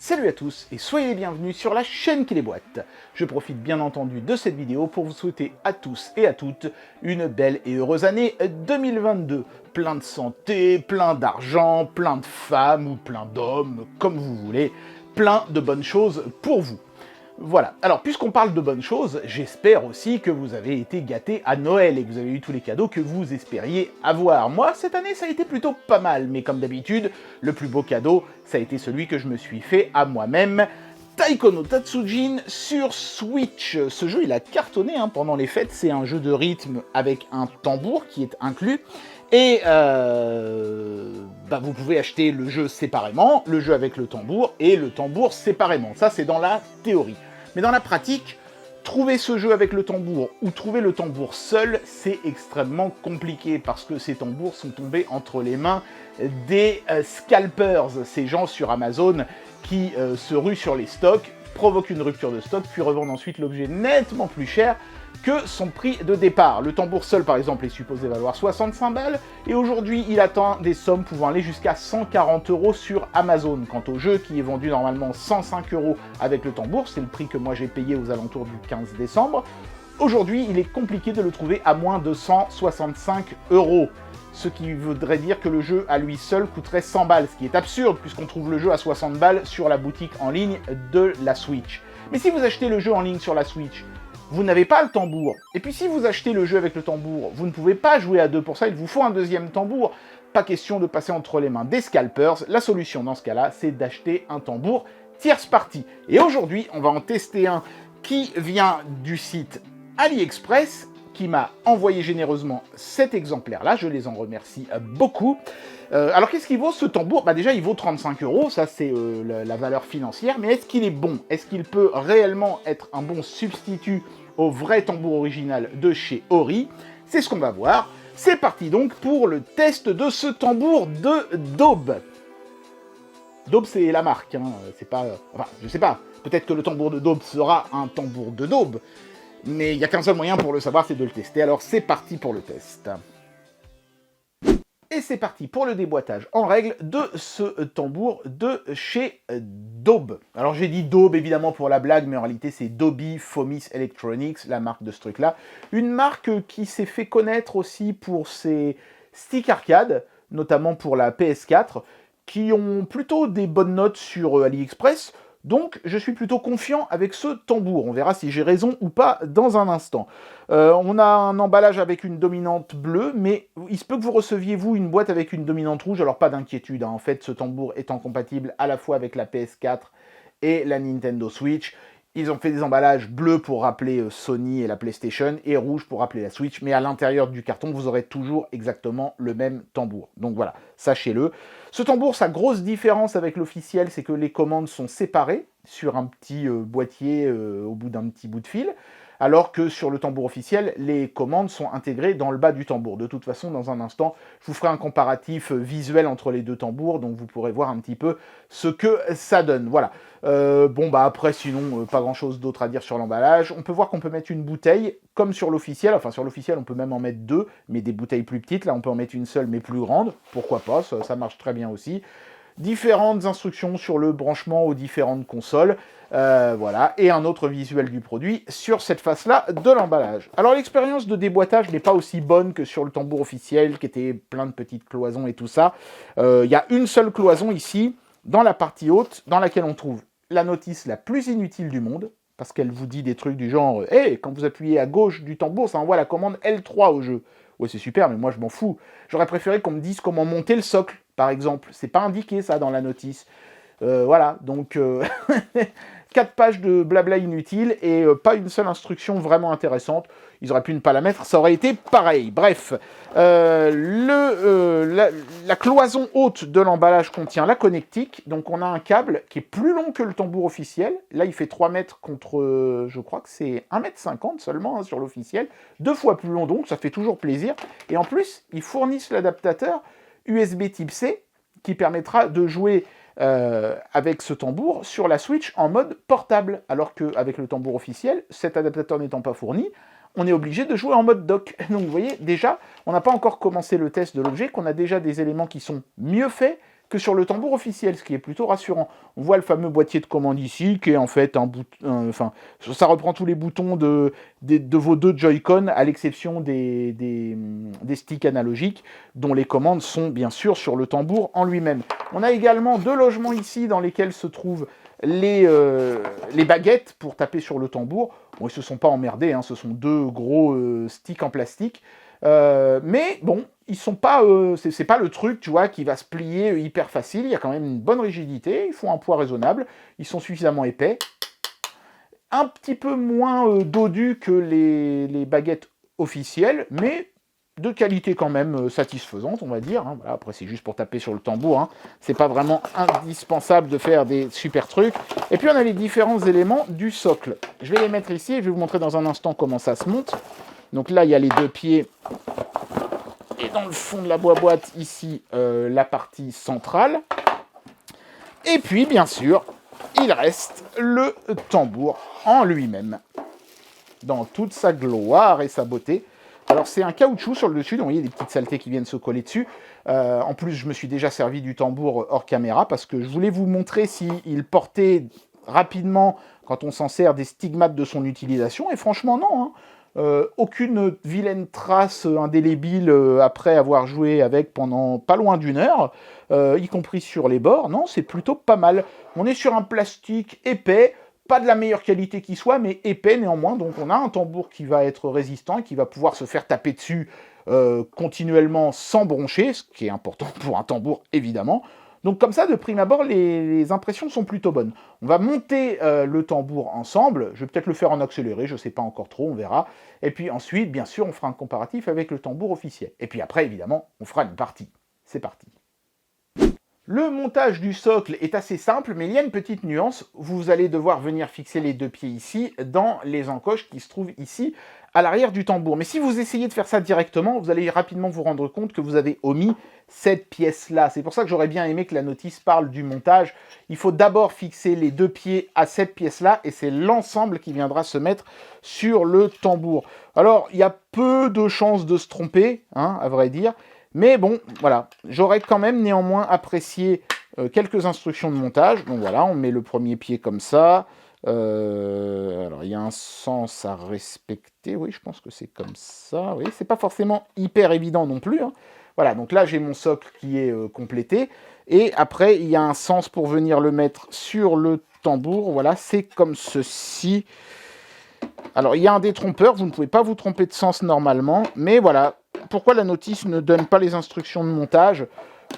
Salut à tous et soyez les bienvenus sur la chaîne qui les boite. Je profite bien entendu de cette vidéo pour vous souhaiter à tous et à toutes une belle et heureuse année 2022. Plein de santé, plein d'argent, plein de femmes ou plein d'hommes, comme vous voulez. Plein de bonnes choses pour vous. Voilà, alors puisqu'on parle de bonnes choses, j'espère aussi que vous avez été gâtés à Noël et que vous avez eu tous les cadeaux que vous espériez avoir. Moi, cette année, ça a été plutôt pas mal, mais comme d'habitude, le plus beau cadeau, ça a été celui que je me suis fait à moi-même, Taiko no Tatsujin sur Switch. Ce jeu, il a cartonné pendant les fêtes, c'est un jeu de rythme avec un tambour qui est inclus, et vous pouvez acheter le jeu séparément, le jeu avec le tambour, et le tambour séparément. Ça, c'est dans la théorie. Mais dans la pratique, trouver ce jeu avec le tambour ou trouver le tambour seul, c'est extrêmement compliqué parce que ces tambours sont tombés entre les mains des scalpers, ces gens sur Amazon qui se ruent sur les stocks, provoquent une rupture de stock, puis revendent ensuite l'objet nettement plus cher que son prix de départ. Le tambour seul, par exemple, est supposé valoir 65 balles, et aujourd'hui, il atteint des sommes pouvant aller jusqu'à 140 € sur Amazon. Quant au jeu, qui est vendu normalement 105 € avec le tambour, c'est le prix que moi j'ai payé aux alentours du 15 décembre, aujourd'hui, il est compliqué de le trouver à moins de 165 €. Ce qui voudrait dire que le jeu à lui seul coûterait 100 balles, ce qui est absurde, puisqu'on trouve le jeu à 60 balles sur la boutique en ligne de la Switch. Mais si vous achetez le jeu en ligne sur la Switch, vous n'avez pas le tambour. Et puis si vous achetez le jeu avec le tambour, vous ne pouvez pas jouer à deux pour ça, il vous faut un deuxième tambour. Pas question de passer entre les mains des scalpers. La solution dans ce cas-là, c'est d'acheter un tambour tierce partie. Et aujourd'hui, on va en tester un qui vient du site AliExpress, qui m'a envoyé généreusement cet exemplaire-là. Je les en remercie beaucoup. Alors qu'est-ce qu'il vaut ce tambour ? Déjà il vaut 35 €, ça c'est la valeur financière, mais est-ce qu'il est bon ? Est-ce qu'il peut réellement être un bon substitut au vrai tambour original de chez Ori ? C'est ce qu'on va voir. C'est parti donc pour le test de ce tambour de Daube. Daube c'est la marque, c'est pas... Enfin, je sais pas, peut-être que le tambour de Daube sera un tambour de Daube, mais il n'y a qu'un seul moyen pour le savoir, c'est de le tester, alors c'est parti pour le test. Et c'est parti pour le déboîtage en règle de ce tambour de chez Daube. Alors j'ai dit Daube évidemment pour la blague, mais en réalité c'est Doby Fomis Electronics, la marque de ce truc-là. Une marque qui s'est fait connaître aussi pour ses sticks arcade, notamment pour la PS4, qui ont plutôt des bonnes notes sur AliExpress. Donc, je suis plutôt confiant avec ce tambour. On verra si j'ai raison ou pas dans un instant. On a un emballage avec une dominante bleue, mais il se peut que vous receviez, vous, une boîte avec une dominante rouge. Alors, pas d'inquiétude. En fait, ce tambour étant compatible à la fois avec la PS4 et la Nintendo Switch. Ils ont fait des emballages bleus pour rappeler Sony et la PlayStation, et rouge pour rappeler la Switch, mais à l'intérieur du carton, vous aurez toujours exactement le même tambour. Donc voilà, sachez-le. Ce tambour, sa grosse différence avec l'officiel, c'est que les commandes sont séparées sur un petit boîtier au bout d'un petit bout de fil, alors que sur le tambour officiel, les commandes sont intégrées dans le bas du tambour. De toute façon, dans un instant, je vous ferai un comparatif visuel entre les deux tambours, donc vous pourrez voir un petit peu ce que ça donne. Voilà. Après, sinon, pas grand-chose d'autre à dire sur l'emballage. On peut voir qu'on peut mettre une bouteille, comme sur l'officiel. Enfin, sur l'officiel, on peut même en mettre deux, mais des bouteilles plus petites. Là, on peut en mettre une seule, mais plus grande. Pourquoi pas, ça marche très bien aussi. Différentes instructions sur le branchement aux différentes consoles, voilà, et un autre visuel du produit sur cette face-là de l'emballage. Alors l'expérience de déboîtage n'est pas aussi bonne que sur le tambour officiel, qui était plein de petites cloisons et tout ça. Il y a une seule cloison ici, dans la partie haute, dans laquelle on trouve la notice la plus inutile du monde, parce qu'elle vous dit des trucs du genre « Hey, quand vous appuyez à gauche du tambour, ça envoie la commande L3 au jeu. » Ouais, c'est super, mais moi je m'en fous. J'aurais préféré qu'on me dise comment monter le socle, par exemple. C'est pas indiqué ça dans la notice. Voilà, donc 4 pages de blabla inutile et pas une seule instruction vraiment intéressante. Ils auraient pu ne pas la mettre, ça aurait été pareil. Bref, la cloison haute de l'emballage contient la connectique. Donc on a un câble qui est plus long que le tambour officiel. Là, il fait 3 mètres contre, je crois que c'est 1,50 m seulement sur l'officiel. 2 fois plus long donc, ça fait toujours plaisir. Et en plus, ils fournissent l'adaptateur USB type C qui permettra de jouer avec ce tambour sur la Switch en mode portable, alors qu'avec le tambour officiel, cet adaptateur n'étant pas fourni, on est obligé de jouer en mode dock. Donc vous voyez, déjà, on n'a pas encore commencé le test de l'objet, qu'on a déjà des éléments qui sont mieux faits que sur le tambour officiel, ce qui est plutôt rassurant. On voit le fameux boîtier de commande ici, qui est en fait enfin, ça reprend tous les boutons de vos deux Joy-Con, à l'exception des sticks analogiques, dont les commandes sont bien sûr sur le tambour en lui-même. On a également deux logements ici, dans lesquels se trouvent les baguettes pour taper sur le tambour. Bon, ils se sont pas emmerdés, hein, ce sont deux gros sticks en plastique. Mais bon, ils sont pas, c'est pas le truc, tu vois, qui va se plier hyper facile. Il y a quand même une bonne rigidité. Ils font un poids raisonnable. Ils sont suffisamment épais. Un petit peu moins dodus que les baguettes officielles, mais de qualité quand même satisfaisante, on va dire. Hein. Voilà, après, c'est juste pour taper sur le tambour. Hein. C'est pas vraiment indispensable de faire des super trucs. Et puis, on a les différents éléments du socle. Je vais les mettre ici et je vais vous montrer dans un instant comment ça se monte. Donc là, il y a les deux pieds. Et dans le fond de la boîte, ici, la partie centrale. Et puis, bien sûr, il reste le tambour en lui-même, dans toute sa gloire et sa beauté. Alors, c'est un caoutchouc sur le dessus, donc vous voyez des petites saletés qui viennent se coller dessus. En plus, je me suis déjà servi du tambour hors caméra, parce que je voulais vous montrer s'il portait rapidement, quand on s'en sert, des stigmates de son utilisation. Et franchement, non, hein. Aucune vilaine trace indélébile après avoir joué avec pendant pas loin d'1 heure, y compris sur les bords. Non, c'est plutôt pas mal. On est sur un plastique épais, pas de la meilleure qualité qui soit, mais épais néanmoins. Donc on a un tambour qui va être résistant et qui va pouvoir se faire taper dessus continuellement sans broncher, ce qui est important pour un tambour évidemment. Donc comme ça, de prime abord, les impressions sont plutôt bonnes. On va monter le tambour ensemble. Je vais peut-être le faire en accéléré, je ne sais pas encore trop, on verra. Et puis ensuite, bien sûr, on fera un comparatif avec le tambour officiel. Et puis après, évidemment, on fera une partie. C'est parti. Le montage du socle est assez simple, mais il y a une petite nuance. Vous allez devoir venir fixer les deux pieds ici, dans les encoches qui se trouvent ici, à l'arrière du tambour. Mais si vous essayez de faire ça directement, vous allez rapidement vous rendre compte que vous avez omis cette pièce-là. C'est pour ça que j'aurais bien aimé que la notice parle du montage. Il faut d'abord fixer les deux pieds à cette pièce-là, et c'est l'ensemble qui viendra se mettre sur le tambour. Alors, il y a peu de chances de se tromper, hein, à vrai dire. Mais bon, voilà, j'aurais quand même néanmoins apprécié quelques instructions de montage. Donc voilà, on met le premier pied comme ça. Alors, il y a un sens à respecter. Oui, je pense que c'est comme ça. Oui, c'est pas forcément hyper évident non plus. Hein. Voilà, donc là, j'ai mon socle qui est complété. Et après, il y a un sens pour venir le mettre sur le tambour. Voilà, c'est comme ceci. Alors, il y a un détrompeur. Vous ne pouvez pas vous tromper de sens normalement. Mais voilà, pourquoi la notice ne donne pas les instructions de montage?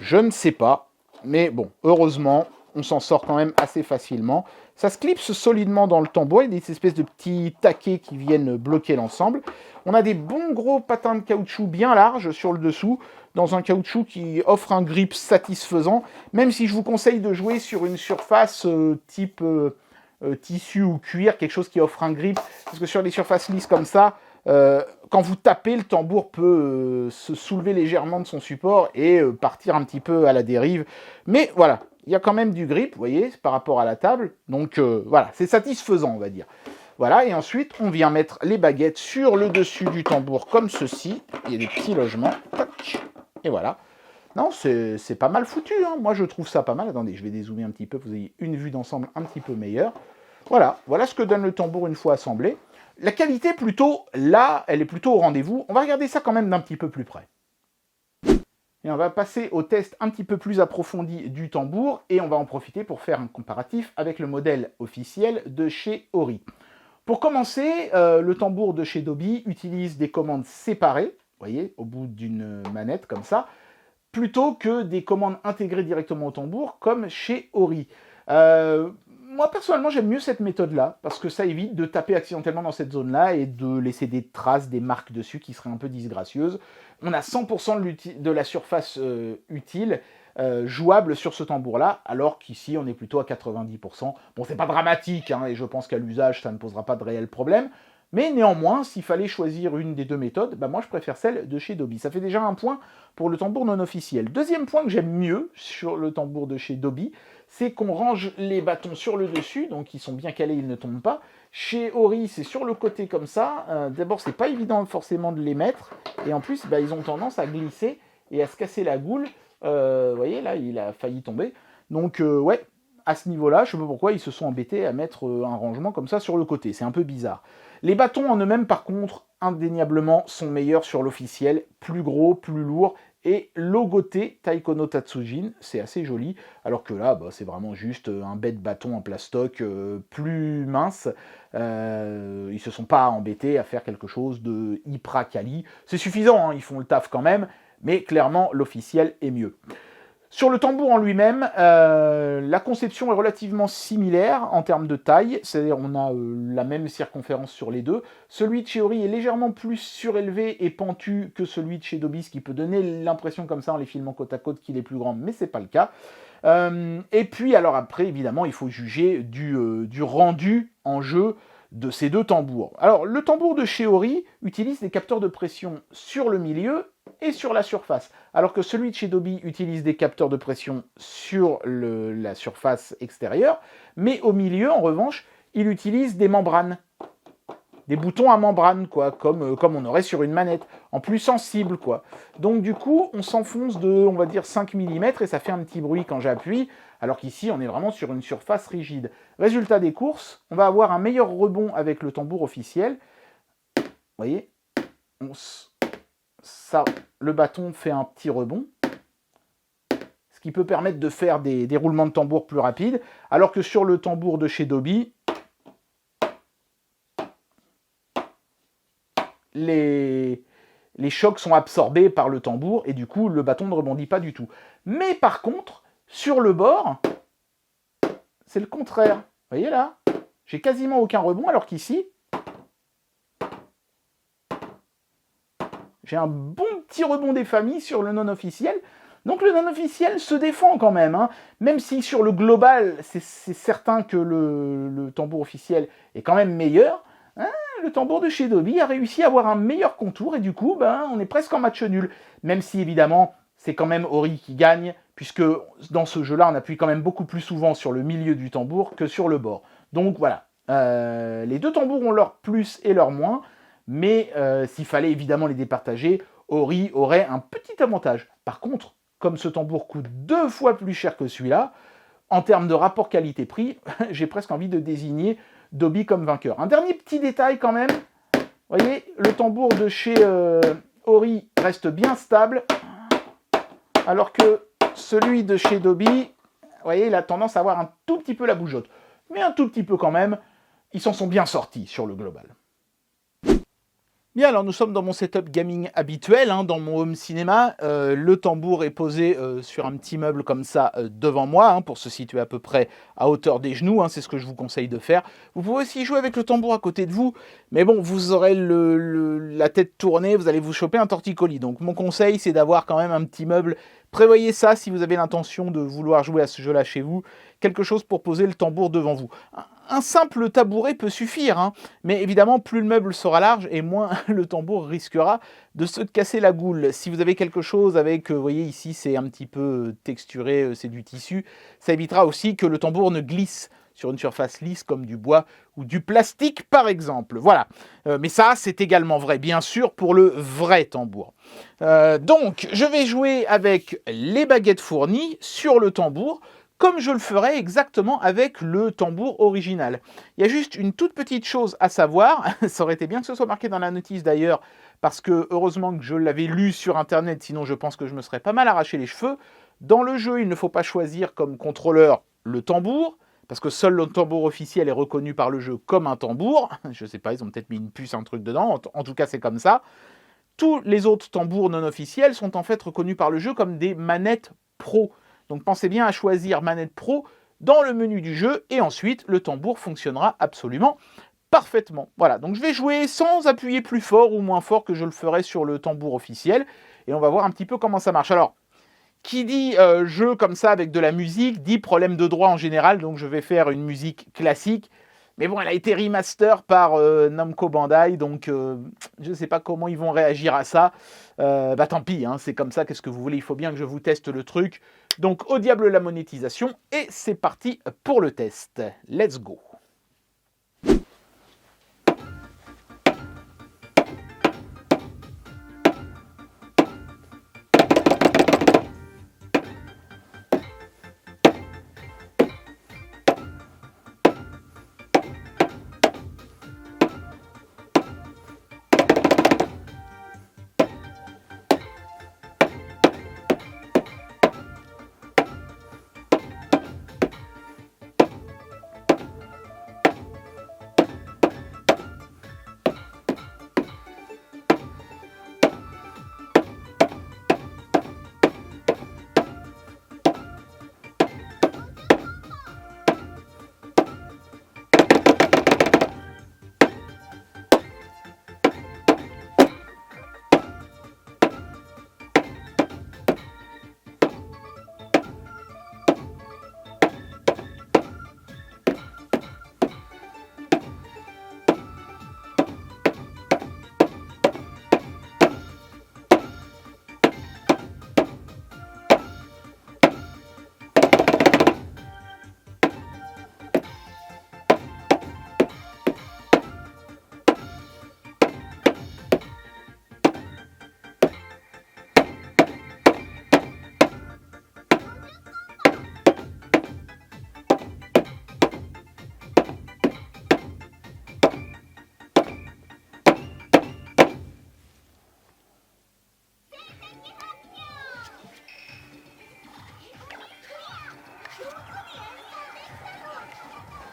Je ne sais pas. Mais bon, heureusement, on s'en sort quand même assez facilement. Ça se clipse solidement dans le tambour. Il y a des espèces de petits taquets qui viennent bloquer l'ensemble. On a des bons gros patins de caoutchouc bien larges sur le dessous, dans un caoutchouc qui offre un grip satisfaisant, même si je vous conseille de jouer sur une surface type tissu ou cuir, quelque chose qui offre un grip, parce que sur les surfaces lisses comme ça, quand vous tapez, le tambour peut se soulever légèrement de son support et partir un petit peu à la dérive. Mais voilà, il y a quand même du grip, vous voyez, par rapport à la table. Donc voilà, c'est satisfaisant, on va dire. Voilà, et ensuite, on vient mettre les baguettes sur le dessus du tambour, comme ceci. Il y a des petits logements. Tac, et voilà. Non, c'est pas mal foutu, hein. Moi, je trouve ça pas mal. Attendez, je vais dézoomer un petit peu, vous ayez une vue d'ensemble un petit peu meilleure. Voilà, voilà ce que donne le tambour une fois assemblé. La qualité, plutôt, là, elle est plutôt au rendez-vous. On va regarder ça quand même d'un petit peu plus près. Et on va passer au test un petit peu plus approfondi du tambour, et on va en profiter pour faire un comparatif avec le modèle officiel de chez Ori. Pour commencer, le tambour de chez Doby utilise des commandes séparées, vous voyez, au bout d'une manette comme ça, plutôt que des commandes intégrées directement au tambour, comme chez Ori. Moi, personnellement, j'aime mieux cette méthode-là, parce que ça évite de taper accidentellement dans cette zone-là et de laisser des traces, des marques dessus qui seraient un peu disgracieuses. On a 100% de la surface utile jouable sur ce tambour-là, alors qu'ici, on est plutôt à 90%. Bon, c'est pas dramatique, hein, et je pense qu'à l'usage, ça ne posera pas de réel problème. Mais néanmoins, s'il fallait choisir une des deux méthodes, bah moi je préfère celle de chez Doby. Ça fait déjà un point pour le tambour non officiel. Deuxième point que j'aime mieux sur le tambour de chez Doby, c'est qu'on range les bâtons sur le dessus, donc ils sont bien calés, ils ne tombent pas. Chez Ori, c'est sur le côté comme ça. D'abord, c'est pas évident forcément de les mettre, et en plus, bah, ils ont tendance à glisser et à se casser la goule. Vous voyez, là, il a failli tomber. Donc, ouais, à ce niveau-là, je ne sais pas pourquoi ils se sont embêtés à mettre un rangement comme ça sur le côté. C'est un peu bizarre. Les bâtons en eux-mêmes, par contre, indéniablement, sont meilleurs sur l'officiel. Plus gros, plus lourd et logoté Taiko no Tatsujin. C'est assez joli. Alors que là, c'est vraiment juste un bête bâton en plastoc plus mince. Ils se sont pas embêtés à faire quelque chose de hyper quali. C'est suffisant, hein, ils font le taf quand même. Mais clairement, l'officiel est mieux. Sur le tambour en lui-même, la conception est relativement similaire en termes de taille, c'est-à-dire on a la même circonférence sur les deux. Celui de chez Ori est légèrement plus surélevé et pentu que celui de chez Doby, ce qui peut donner l'impression comme ça en les filmant côte à côte qu'il est plus grand, mais c'est pas le cas. Et puis alors après, évidemment, il faut juger du rendu en jeu de ces deux tambours. Alors, le tambour de chez Ori utilise des capteurs de pression sur le milieu et sur la surface, alors que celui de chez Doby utilise des capteurs de pression sur la surface extérieure, mais au milieu, en revanche, il utilise des membranes, des boutons à membrane, quoi, comme on aurait sur une manette, en plus sensible, quoi. Donc du coup, on s'enfonce de, on va dire, 5 mm et ça fait un petit bruit quand j'appuie, alors qu'ici, on est vraiment sur une surface rigide. Résultat des courses, on va avoir un meilleur rebond avec le tambour officiel. Vous voyez, le bâton fait un petit rebond, ce qui peut permettre de faire des roulements de tambour plus rapides, alors que sur le tambour de chez Doby, les chocs sont absorbés par le tambour et du coup, le bâton ne rebondit pas du tout. Mais par contre, sur le bord, c'est le contraire. Vous voyez là, j'ai quasiment aucun rebond, alors qu'ici, j'ai un bon petit rebond des familles sur le non-officiel. Donc le non-officiel se défend quand même, hein. Même si sur le global, c'est certain que le tambour officiel est quand même meilleur, hein, le tambour de chez Doby a réussi à avoir un meilleur contour et du coup, on est presque en match nul. Même si évidemment, c'est quand même Ori qui gagne, puisque dans ce jeu-là, on appuie quand même beaucoup plus souvent sur le milieu du tambour que sur le bord. Donc voilà, les deux tambours ont leur plus et leur moins, mais s'il fallait évidemment les départager, Ori aurait un petit avantage. Par contre, comme ce tambour coûte 2 fois plus cher que celui-là, en termes de rapport qualité-prix, j'ai presque envie de désigner Doby comme vainqueur. Un dernier petit détail quand même, vous voyez, le tambour de chez Ori reste bien stable, alors que celui de chez Doby, vous voyez, il a tendance à avoir un tout petit peu la bougeotte. Mais un tout petit peu quand même, ils s'en sont bien sortis sur le global. Bien, alors nous sommes dans mon setup gaming habituel, hein, dans mon home cinéma. Le tambour est posé sur un petit meuble comme ça devant moi, hein, pour se situer à peu près à hauteur des genoux, hein, c'est ce que je vous conseille de faire. Vous pouvez aussi jouer avec le tambour à côté de vous, mais bon, vous aurez la tête tournée, vous allez vous choper un torticolis. Donc mon conseil, c'est d'avoir quand même un petit meuble. Prévoyez ça si vous avez l'intention de vouloir jouer à ce jeu-là chez vous, quelque chose pour poser le tambour devant vous. Un simple tabouret peut suffire, hein, mais évidemment, plus le meuble sera large et moins le tambour risquera de se casser la goule. Si vous avez quelque chose avec, vous voyez ici, c'est un petit peu texturé, c'est du tissu, ça évitera aussi que le tambour ne glisse sur une surface lisse comme du bois ou du plastique par exemple. Voilà. Mais ça, c'est également vrai, bien sûr, pour le vrai tambour. Donc, je vais jouer avec les baguettes fournies sur le tambour, comme je le ferais exactement avec le tambour original. Il y a juste une toute petite chose à savoir, ça aurait été bien que ce soit marqué dans la notice d'ailleurs, parce que heureusement que je l'avais lu sur internet, sinon je pense que je me serais pas mal arraché les cheveux. Dans le jeu, il ne faut pas choisir comme contrôleur le tambour, parce que seul le tambour officiel est reconnu par le jeu comme un tambour. Je sais pas, ils ont peut-être mis une puce, un truc dedans, en tout cas c'est comme ça. Tous les autres tambours non officiels sont en fait reconnus par le jeu comme des manettes pro. Donc pensez bien à choisir manette pro dans le menu du jeu et ensuite le tambour fonctionnera absolument parfaitement. Voilà, donc je vais jouer sans appuyer plus fort ou moins fort que je le ferai sur le tambour officiel et on va voir un petit peu comment ça marche. Alors, qui dit jeu comme ça avec de la musique dit problème de droit en général, donc je vais faire une musique classique. Mais bon, elle a été remaster par Namco Bandai, donc je ne sais pas comment ils vont réagir à ça. Tant pis, hein, c'est comme ça, qu'est-ce que vous voulez, il faut bien que je vous teste le truc. Donc au diable la monétisation, et c'est parti pour le test. Let's go.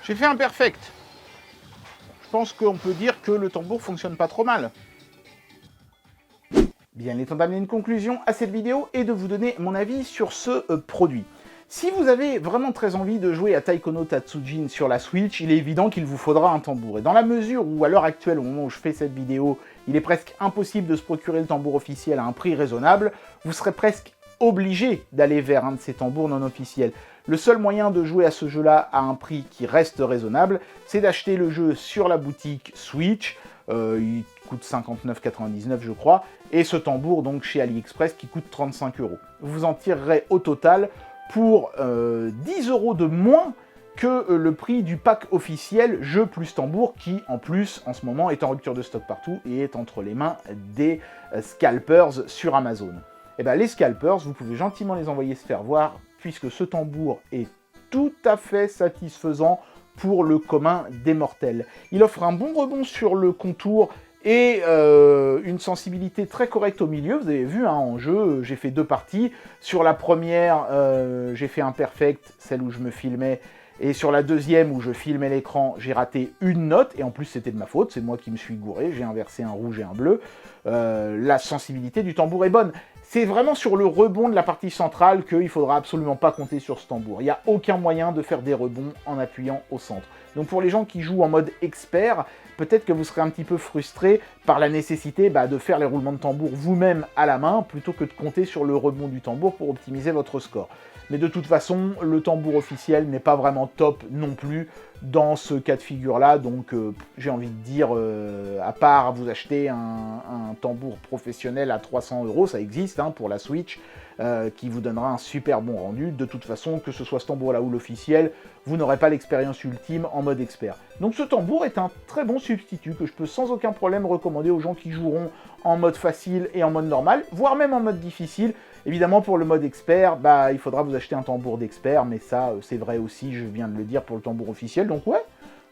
J'ai fait un perfect. Je pense qu'on peut dire que le tambour fonctionne pas trop mal. Bien, il est temps d'amener une conclusion à cette vidéo et de vous donner mon avis sur ce produit. Si vous avez vraiment très envie de jouer à Taiko no Tatsujin sur la Switch, il est évident qu'il vous faudra un tambour. Et dans la mesure où, à l'heure actuelle, au moment où je fais cette vidéo, il est presque impossible de se procurer le tambour officiel à un prix raisonnable, vous serez presque obligé d'aller vers un de ces tambours non officiels. Le seul moyen de jouer à ce jeu-là à un prix qui reste raisonnable, c'est d'acheter le jeu sur la boutique Switch. Il coûte 59,99 je crois, et ce tambour donc chez AliExpress qui coûte 35 €. Vous en tirerez au total pour 10 € de moins que le prix du pack officiel jeu plus tambour qui en plus en ce moment est en rupture de stock partout et est entre les mains des scalpers sur Amazon. Et bien les scalpers, vous pouvez gentiment les envoyer se faire voir puisque ce tambour est tout à fait satisfaisant pour le commun des mortels. Il offre un bon rebond sur le contour et une sensibilité très correcte au milieu. Vous avez vu, hein, en jeu, j'ai fait 2 parties. Sur la première, j'ai fait un perfect, celle où je me filmais, et sur la deuxième, où je filmais l'écran, j'ai raté une note, et en plus c'était de ma faute, c'est moi qui me suis gouré, j'ai inversé un rouge et un bleu. La sensibilité du tambour est bonne. C'est vraiment sur le rebond de la partie centrale qu'il ne faudra absolument pas compter sur ce tambour. Il n'y a aucun moyen de faire des rebonds en appuyant au centre. Donc pour les gens qui jouent en mode expert, peut-être que vous serez un petit peu frustré par la nécessité de faire les roulements de tambour vous-même à la main, plutôt que de compter sur le rebond du tambour pour optimiser votre score. Mais de toute façon, le tambour officiel n'est pas vraiment top non plus dans ce cas de figure-là, donc j'ai envie de dire, à part vous acheter un tambour professionnel à 300 €, ça existe hein, pour la Switch, qui vous donnera un super bon rendu. De toute façon, que ce soit ce tambour-là ou l'officiel, vous n'aurez pas l'expérience ultime en mode expert. Donc ce tambour est un très bon substitut que je peux sans aucun problème recommander aux gens qui joueront en mode facile et en mode normal, voire même en mode difficile. Évidemment, pour le mode expert, il faudra vous acheter un tambour d'expert, mais ça, c'est vrai aussi, je viens de le dire, pour le tambour officiel. Donc ouais,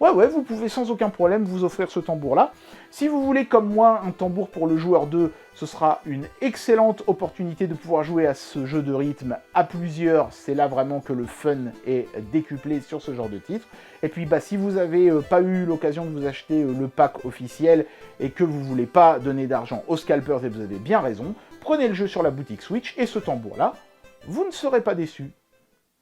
vous pouvez sans aucun problème vous offrir ce tambour-là. Si vous voulez, comme moi, un tambour pour le joueur 2, ce sera une excellente opportunité de pouvoir jouer à ce jeu de rythme à plusieurs. C'est là vraiment que le fun est décuplé sur ce genre de titre. Et puis, si vous n'avez pas eu l'occasion de vous acheter le pack officiel et que vous ne voulez pas donner d'argent aux scalpers, et vous avez bien raison, prenez le jeu sur la boutique Switch et ce tambour-là, vous ne serez pas déçus.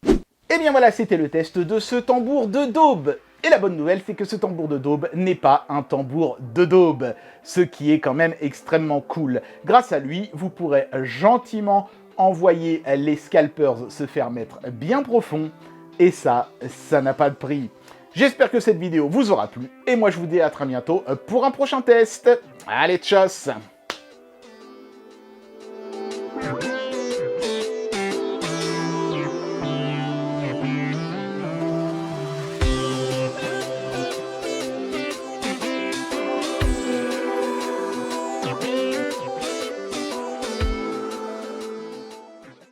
Et bien voilà, c'était le test de ce tambour de daube. Et la bonne nouvelle, c'est que ce tambour de daube n'est pas un tambour de daube, ce qui est quand même extrêmement cool. Grâce à lui, vous pourrez gentiment envoyer les scalpers se faire mettre bien profond, et ça n'a pas de prix. J'espère que cette vidéo vous aura plu, et moi je vous dis à très bientôt pour un prochain test. Allez, tchuss!